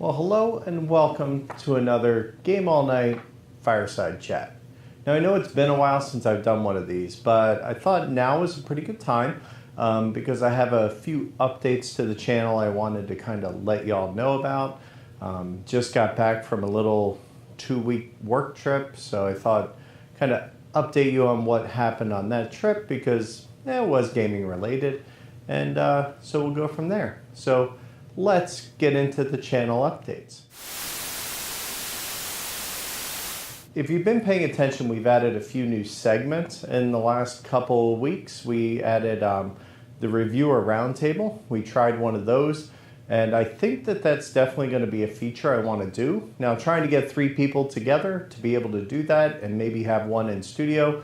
Well, hello and welcome to another Game All Night Fireside Chat. Now, I know it's been a while since I've done one of these, but I thought now was a pretty good time because I have a few updates to the channel I wanted to kind of let y'all know about. Just got back from a little 2-week work trip, so I thought kind of update you on what happened on that trip because it was gaming related, and so we'll go from there. So let's get into the channel updates. If you've been paying attention, we've added a few new segments in the last couple of weeks. We added the reviewer roundtable. We tried one of those, and I think that that's definitely going to be a feature I want to do. Now, trying to get 3 people together to be able to do that and maybe have one in studio,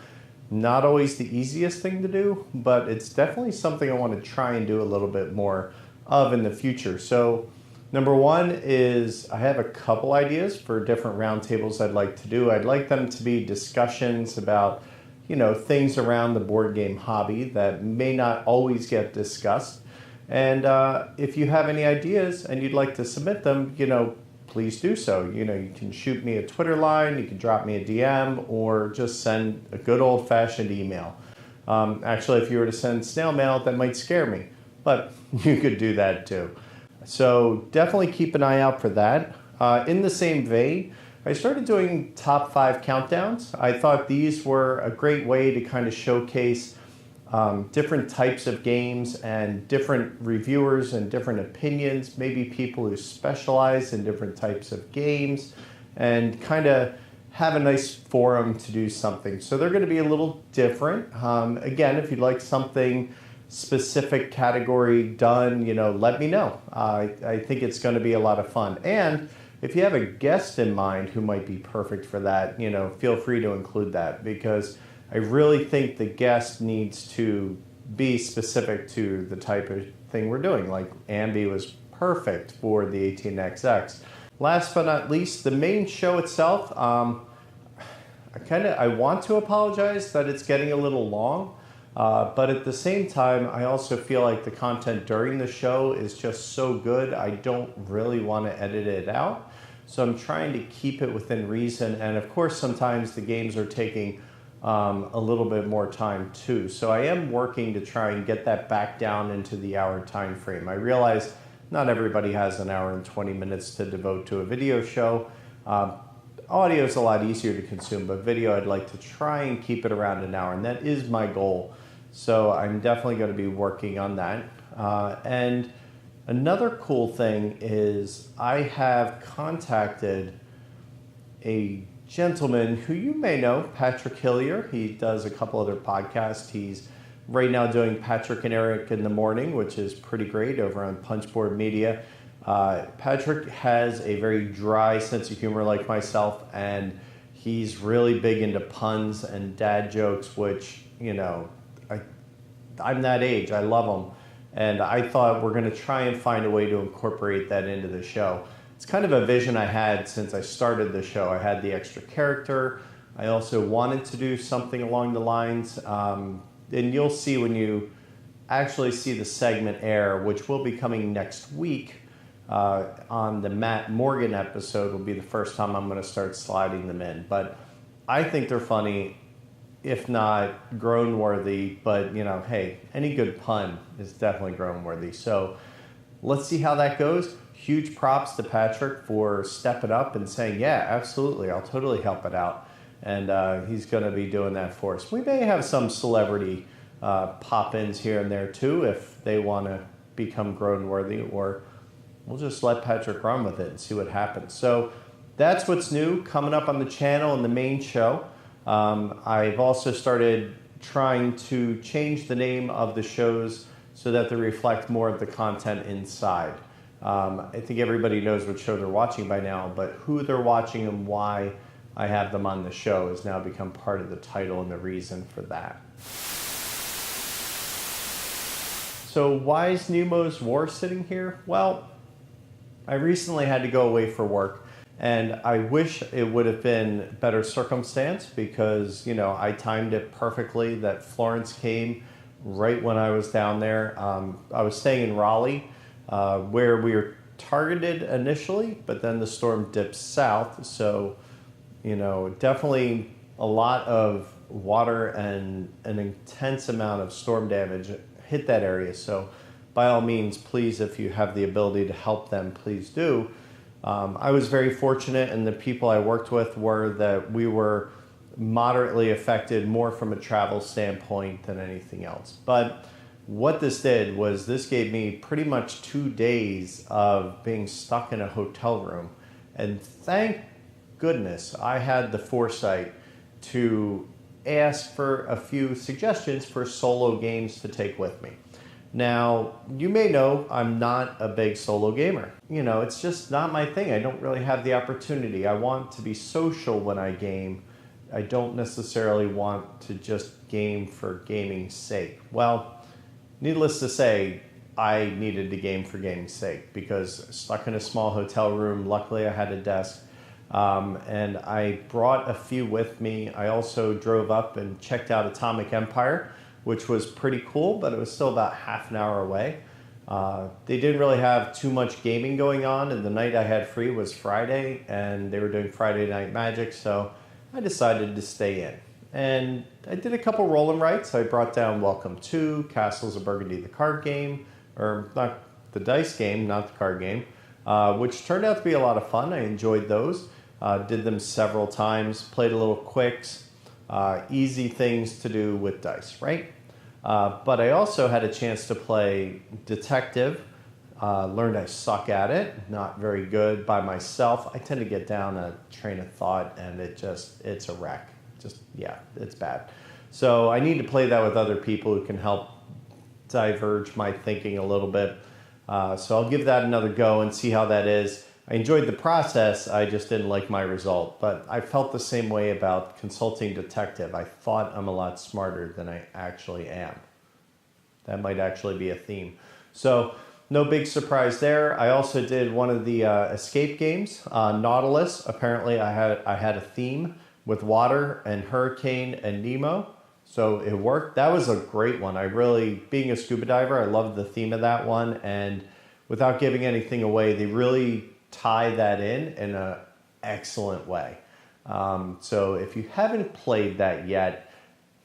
not always the easiest thing to do, but it's definitely something I want to try and do a little bit more of in the future. So number one is I have a couple ideas for different roundtables I'd like to do. I'd like them to be discussions about, things around the board game hobby that may not always get discussed. And if you have any ideas and you'd like to submit them, please do so. You can shoot me a Twitter line, you can drop me a DM, or just send a good old-fashioned email. Actually, if you were to send snail mail, that might scare me, but you could do that too. So definitely keep an eye out for that. In the same vein, I started doing top 5 countdowns. I thought these were a great way to kind of showcase different types of games and different reviewers and different opinions, maybe people who specialize in different types of games, and kind of have a nice forum to do something. So they're going to be a little different. Again, if you'd like something specific category done, let me know. I think it's going to be a lot of fun. And if you have a guest in mind who might be perfect for that, feel free to include that, because I really think the guest needs to be specific to the type of thing we're doing. Like Ambi was perfect for the 18XX. Last but not least, the main show itself, I want to apologize that it's getting a little long. But at the same time, I also feel like the content during the show is just so good, I don't really want to edit it out. So I'm trying to keep it within reason. And of course, sometimes the games are taking a little bit more time too. So I am working to try and get that back down into the hour time frame. I realize not everybody has an hour and 20 minutes to devote to a video show. Audio is a lot easier to consume, but video I'd like to try and keep it around an hour, and that is my goal. So I'm definitely going to be working on that. And another cool thing is I have contacted a gentleman who you may know, Patrick Hillier. He does a couple other podcasts. He's right now doing Patrick and Eric in the Morning, which is pretty great over on Punchboard Media. Patrick has a very dry sense of humor like myself, and he's really big into puns and dad jokes, which, I'm that age. I love them. And I thought we're going to try and find a way to incorporate that into the show. It's kind of a vision I had since I started the show. I had the extra character. I also wanted to do something along the lines, and you'll see when you actually see the segment air, which will be coming next week. On the Matt Morgan episode will be the first time I'm going to start sliding them in. But I think they're funny, if not groan-worthy. But, hey, any good pun is definitely groan-worthy. So let's see how that goes. Huge props to Patrick for stepping up and saying, yeah, absolutely, I'll totally help it out. And he's going to be doing that for us. We may have some celebrity pop-ins here and there, too, if they want to become groan-worthy, or we'll just let Patrick run with it and see what happens. So that's what's new coming up on the channel and the main show. I've also started trying to change the name of the shows so that they reflect more of the content inside. I think everybody knows what show they're watching by now, but who they're watching and why I have them on the show has now become part of the title and the reason for that. So why is Nemo's War sitting here? Well, I recently had to go away for work, and I wish it would have been better circumstance because, I timed it perfectly that Florence came right when I was down there. I was staying in Raleigh, where we were targeted initially, but then the storm dipped south. So, definitely a lot of water and an intense amount of storm damage hit that area. So by all means, please, if you have the ability to help them, please do. I was very fortunate, and the people I worked with were that we were moderately affected more from a travel standpoint than anything else. But what this did was this gave me pretty much 2 days of being stuck in a hotel room. And thank goodness I had the foresight to ask for a few suggestions for solo games to take with me. Now, you may know I'm not a big solo gamer. It's just not my thing. I don't really have the opportunity. I want to be social when I game. I don't necessarily want to just game for gaming's sake. Well, needless to say, I needed to game for gaming's sake because stuck in a small hotel room. Luckily, I had a desk. And I brought a few with me. I also drove up and checked out Atomic Empire, which was pretty cool, but it was still about half an hour away. They didn't really have too much gaming going on, and the night I had free was Friday, and they were doing Friday Night Magic, so I decided to stay in. And I did a couple roll and writes. I brought down Welcome to Castles of Burgundy, the card game, or not the dice game, not the card game, which turned out to be a lot of fun. I enjoyed those. Did them several times, played a little quicks, easy things to do with dice, right? But I also had a chance to play Detective, learned I suck at it, not very good by myself. I tend to get down a train of thought and it's a wreck. It's bad. So I need to play that with other people who can help diverge my thinking a little bit. So I'll give that another go and see how that is. I enjoyed the process, I just didn't like my result. But I felt the same way about Consulting Detective. I thought I'm a lot smarter than I actually am. That might actually be a theme. So no big surprise there. I also did one of the escape games, Nautilus. Apparently I had a theme with water and hurricane and Nemo. So it worked. That was a great one. Being a scuba diver, I loved the theme of that one. And without giving anything away, they really tie that in an excellent way. So if you haven't played that yet,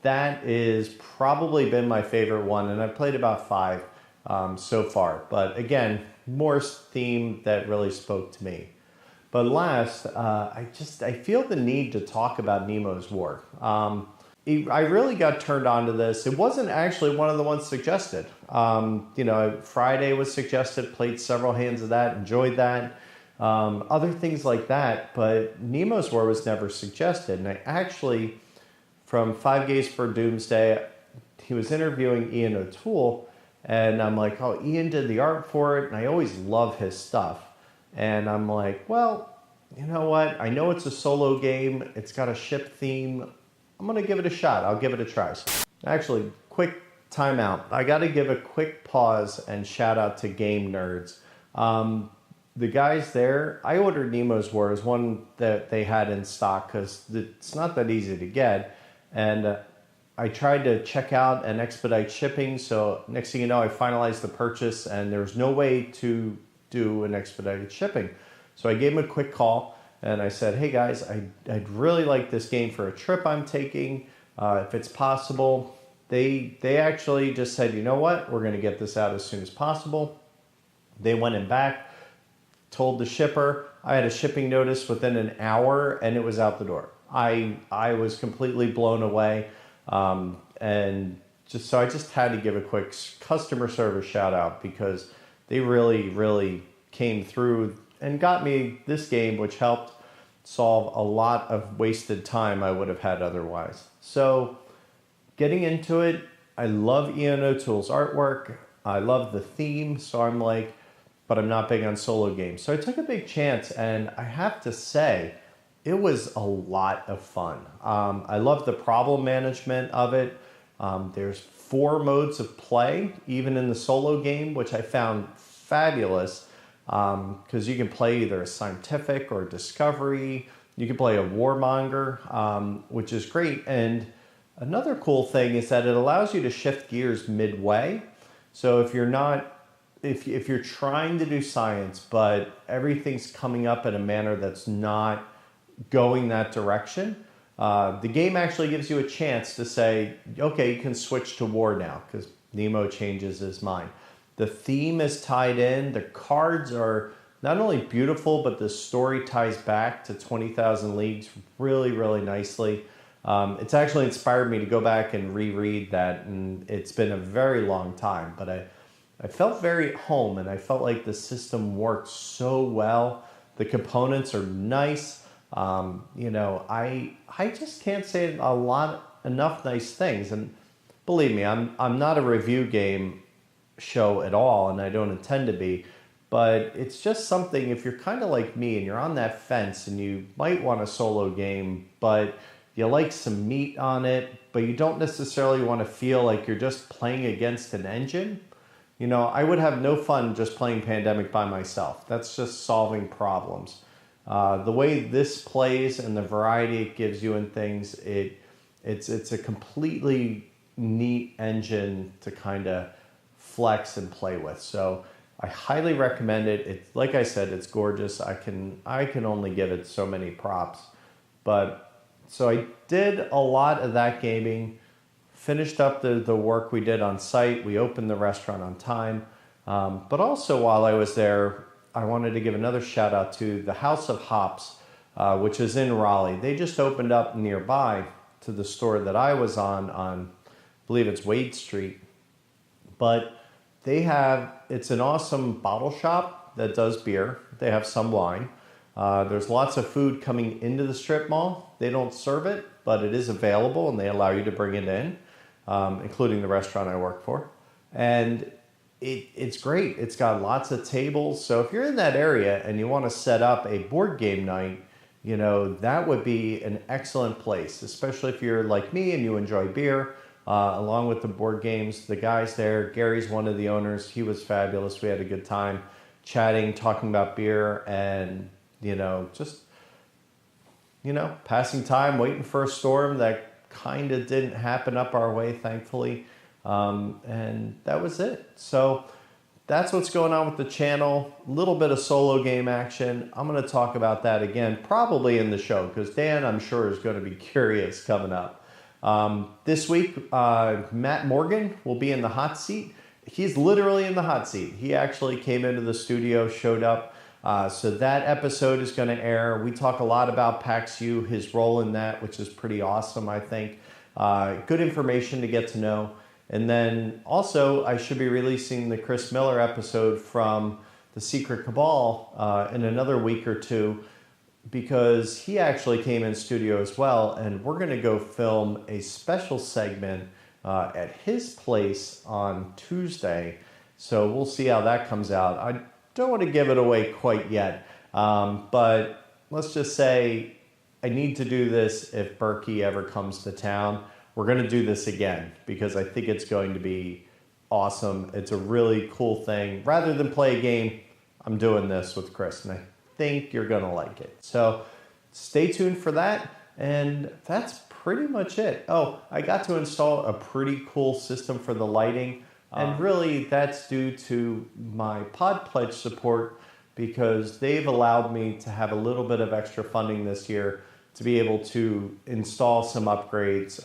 that is probably been my favorite one. And I've played about 5 so far. But again, more theme that really spoke to me. But last, I feel the need to talk about Nemo's War. I really got turned on to this. It wasn't actually one of the ones suggested. Friday was suggested, played several hands of that, enjoyed that. Other things like that, but Nemo's War was never suggested. And I actually, from 5 Gays for Doomsday, he was interviewing Ian O'Toole, and I'm like, oh, Ian did the art for it, and I always love his stuff. And I'm like, well, you know what? I know it's a solo game. It's got a ship theme. I'm going to give it a shot. I'll give it a try. Actually, quick timeout. I got to give a quick pause and shout out to Game Nerds. The guys there, I ordered Nemo's War as one that they had in stock because it's not that easy to get. And I tried to check out and expedite shipping. So next thing you know, I finalized the purchase and there was no way to do an expedited shipping. So I gave them a quick call and I said, hey guys, I'd really like this game for a trip I'm taking. If it's possible. They actually just said, you know what, we're going to get this out as soon as possible. They went in back, told the shipper. I had a shipping notice within an hour and it was out the door. I was completely blown away. And so I just had to give a quick customer service shout out because they really, really came through and got me this game, which helped solve a lot of wasted time I would have had otherwise. So getting into it, I love Ian O'Toole's artwork. I love the theme. So I'm like, but I'm not big on solo games. So I took a big chance and I have to say, it was a lot of fun. I love the problem management of it. There's 4 modes of play, even in the solo game, which I found fabulous because you can play either a scientific or discovery. You can play a warmonger, which is great. And another cool thing is that it allows you to shift gears midway. So if you're not if you're trying to do science, but everything's coming up in a manner that's not going that direction, the game actually gives you a chance to say, okay, you can switch to war now because Nemo changes his mind. The theme is tied in. The cards are not only beautiful, but the story ties back to 20,000 Leagues really, really nicely. It's actually inspired me to go back and reread that, and it's been a very long time, but I felt very at home, and I felt like the system worked so well. The components are nice. I just can't say enough nice things. And believe me, I'm not a review game show at all, and I don't intend to be. But it's just something, if you're kind of like me and you're on that fence and you might want a solo game, but you like some meat on it, but you don't necessarily want to feel like you're just playing against an engine. I would have no fun just playing Pandemic by myself. That's just solving problems. The way this plays and the variety it gives you in things, it's a completely neat engine to kind of flex and play with. So I highly recommend it. It's, like I said, it's gorgeous. I can only give it so many props. So I did a lot of that gaming, finished up the work we did on site. We opened the restaurant on time. But also while I was there, I wanted to give another shout out to the House of Hops, which is in Raleigh. They just opened up nearby to the store that I was on, I believe it's Wade Street. But it's an awesome bottle shop that does beer. They have some wine. There's lots of food coming into the strip mall. They don't serve it, but it is available and they allow you to bring it in, including the restaurant I work for. And it's great. It's got lots of tables. So if you're in that area and you want to set up a board game night, that would be an excellent place, especially if you're like me and you enjoy beer, along with the board games. The guys there, Gary's one of the owners. He was fabulous. We had a good time chatting, talking about beer, and passing time, waiting for a storm that kind of didn't happen up our way, thankfully. And that was it. So that's what's going on with the channel. A little bit of solo game action. I'm going to talk about that again, probably in the show, because Dan, I'm sure, is going to be curious coming up. This week, Matt Morgan will be in the hot seat. He's literally in the hot seat. He actually came into the studio, showed up. So that episode is going to air. We talk a lot about PAX U, his role in that, which is pretty awesome, I think. Good information to get to know. And then also, I should be releasing the Chris Miller episode from The Secret Cabal in another week or two, because he actually came in studio as well, and we're going to go film a special segment at his place on Tuesday. So we'll see how that comes out. I don't want to give it away quite yet, but let's just say I need to do this if Berkey ever comes to town. We're going to do this again because I think it's going to be awesome. It's a really cool thing. Rather than play a game, I'm doing this with Chris, and I think you're going to like it. So stay tuned for that, and that's pretty much it. Oh, I got to install a pretty cool system for the lighting, and really that's due to my Pod Pledge support, because they've allowed me to have a little bit of extra funding this year to be able to install some upgrades.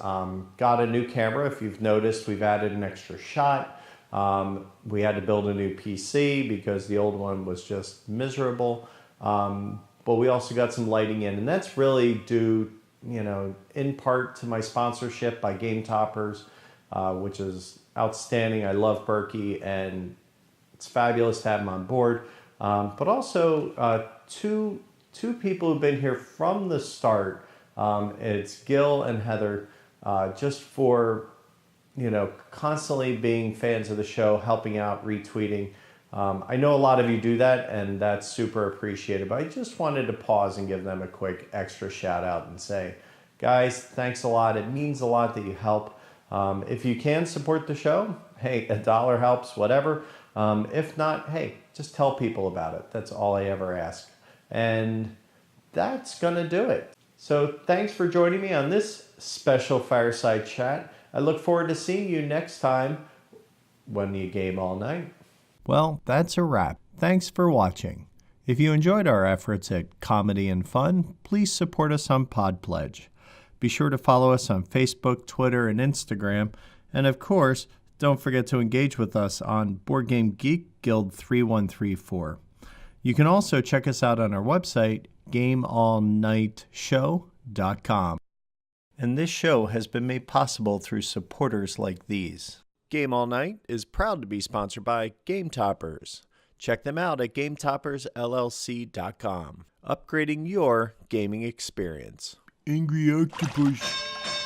Got a new camera. If you've noticed, we've added an extra shot. We had to build a new PC because the old one was just miserable. But we also got some lighting in, and that's really due, in part to my sponsorship by Game Toppers, which is outstanding. I love Berkey, and it's fabulous to have him on board. But also two people who've been here from the start. It's Gil and Heather, just for, constantly being fans of the show, helping out, retweeting. I know a lot of you do that, and that's super appreciated, but I just wanted to pause and give them a quick extra shout out and say, guys, thanks a lot. It means a lot that you help. If you can support the show, hey, $1 helps, whatever. If not, hey, just tell people about it. That's all I ever ask. And that's going to do it. So thanks for joining me on this special Fireside Chat. I look forward to seeing you next time when you game all night. Well, that's a wrap. Thanks for watching. If you enjoyed our efforts at comedy and fun, please support us on Podpledge. Be sure to follow us on Facebook, Twitter, and Instagram. And of course, don't forget to engage with us on Board Game Geek Guild 3134. You can also check us out on our website, GameAllNightShow.com. And this show has been made possible through supporters like these. Game All Night is proud to be sponsored by Game Toppers. Check them out at GameToppersLLC.com, upgrading your gaming experience. Angry Octopus.